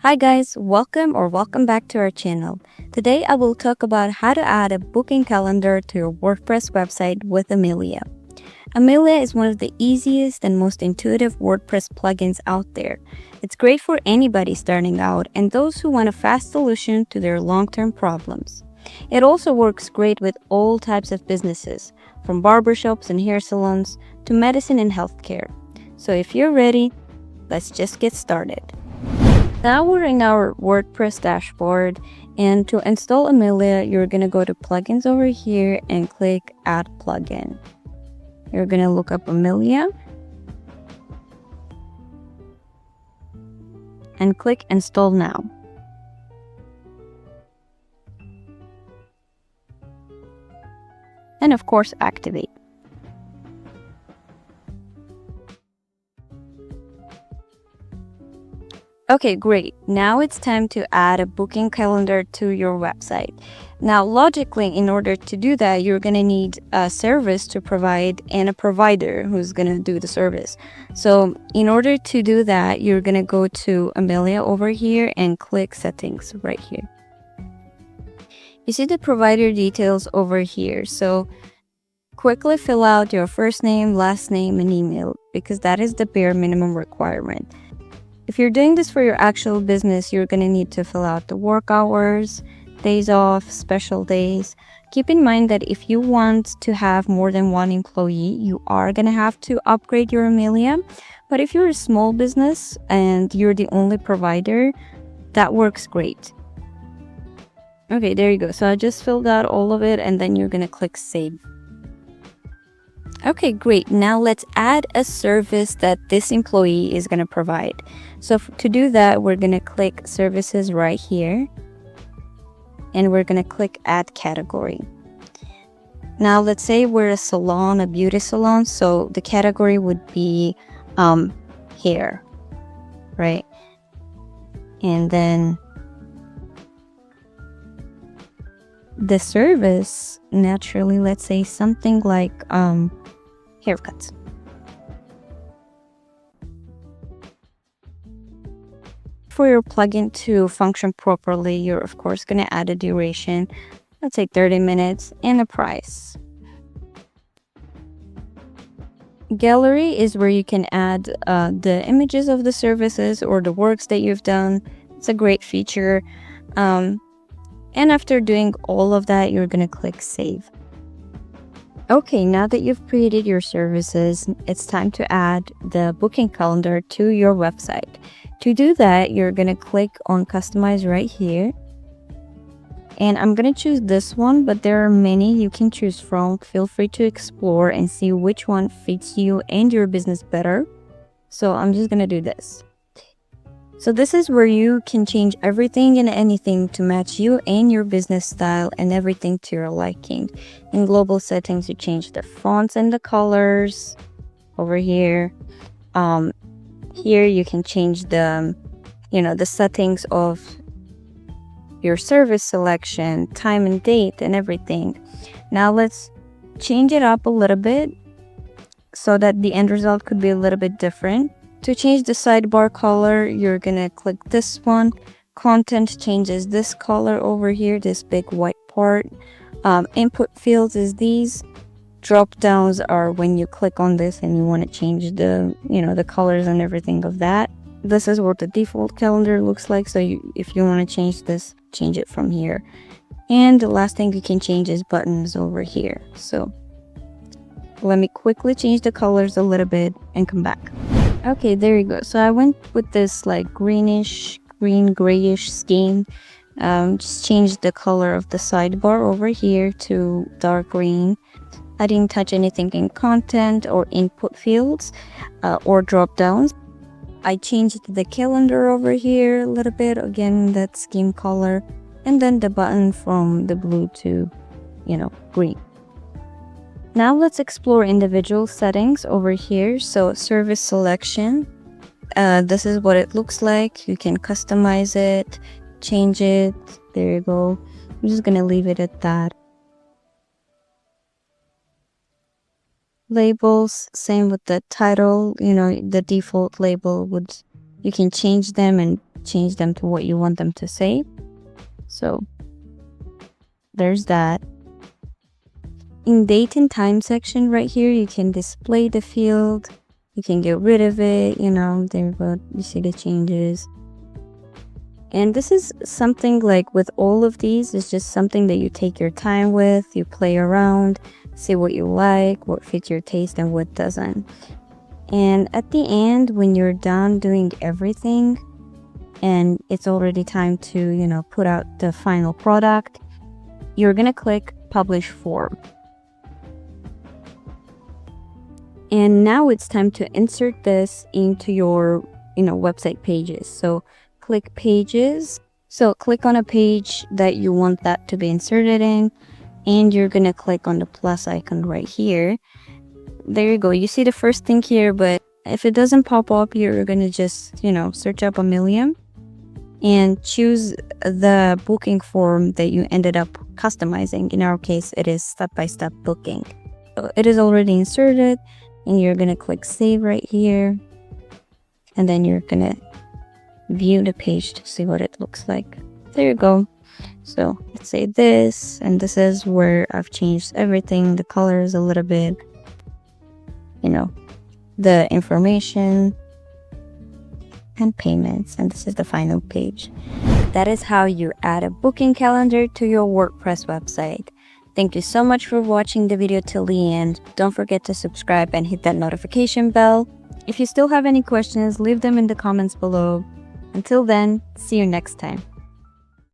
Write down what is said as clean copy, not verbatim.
Hi guys, welcome back to our channel. Today I will talk about how to add a booking calendar to your WordPress website with Amelia. Amelia is one of the easiest and most intuitive WordPress plugins out there. It's great for anybody starting out and those who want a fast solution to their long-term problems. It also works great with all types of businesses, from barbershops and hair salons to medicine and healthcare. So if you're ready, let's just get started. Now we're in our WordPress dashboard, and to install Amelia, you're going to go to plugins over here and click add plugin. You're going to look up Amelia and click install now. And of course, activate. Okay, great. Now it's time to add a booking calendar to your website. Now, logically, in order to do that, you're going to need a service to provide and a provider who's going to do the service. So in order to do that, you're going to go to Amelia over here and click settings right here. You see the provider details over here. So quickly fill out your first name, last name, and email because that is the bare minimum requirement. If you're doing this for your actual business, you're going to need to fill out the work hours, days off, special days. Keep in mind that if you want to have more than one employee, you are going to have to upgrade your Amelia. But if you're a small business and you're the only provider, that works great. Okay, there you go. So I just filled out all of it and then you're going to click save. Okay, great. Now let's add a service that this employee is going to provide. So to do that, we're going to click services right here. And we're going to click add category. Now let's say we're a salon, a beauty salon. So the category would be hair, right? And then the service, naturally, let's say something like haircuts. For your plugin to function properly, you're of course going to add a duration, let's say 30 minutes, and a price. Gallery is where you can add the images of the services or the works that you've done. It's a great feature. And after doing all of that, you're going to click save. Okay, now that you've created your services, it's time to add the booking calendar to your website. To do that, you're going to click on customize right here. And I'm going to choose this one, but there are many you can choose from. Feel free to explore and see which one fits you and your business better. So I'm just going to do this. So this is where you can change everything and anything to match you and your business style and everything to your liking. In global settings, you change the fonts and the colors over here. Here you can change the settings of your service selection, time and date and everything. Now let's change it up a little bit so that the end result could be a little bit different. To change the sidebar color, you're going to click this one. Content changes this color over here, this big white part. Input fields is these. Drop downs are when you click on this and you want to change the colors and everything of that. This is what the default calendar looks like. So if you want to change this, change it from here. And the last thing you can change is buttons over here. So let me quickly change the colors a little bit and come back. Okay, there you go. So I went with this like green grayish scheme. Just changed the color of the sidebar over here to dark green. I didn't touch anything in content or input fields or drop downs. I changed the calendar over here a little bit, again that scheme color, and then the button from the blue to green. Now let's explore individual settings over here. So service selection, this is what it looks like. You can customize it, change it. There you go. I'm just gonna leave it at that. Labels, same with the title, the default label you can change them and change them to what you want them to say. So there's that. In date and time section right here, you can display the field. You can get rid of it, you know, there you go. You see the changes. And this is something like with all of these, it's just something that you take your time with, you play around, see what you like, what fits your taste and what doesn't. And at the end, when you're done doing everything and it's already time to, you know, put out the final product, you're gonna click Publish Form. And now it's time to insert this into your, you know, website pages. So click Pages. So click on a page that you want that to be inserted in, and you're gonna click on the plus icon right here. There you go. You see the first thing here, but if it doesn't pop up, you're gonna just, you know, search up Amelia and choose the booking form that you ended up customizing. In our case, it is step-by-step booking. So it is already inserted, and you're gonna click Save right here, and then you're gonna view the page to see what it looks like. There you go. So let's say this, and this is where I've changed everything, the colors a little bit, you know, the information and payments, and this is the final page. That is how you add a booking calendar to your WordPress website. Thank you so much for watching the video till the end. Don't forget to subscribe and hit that notification bell. If you still have any questions, leave them in the comments below. Until then, see you next time.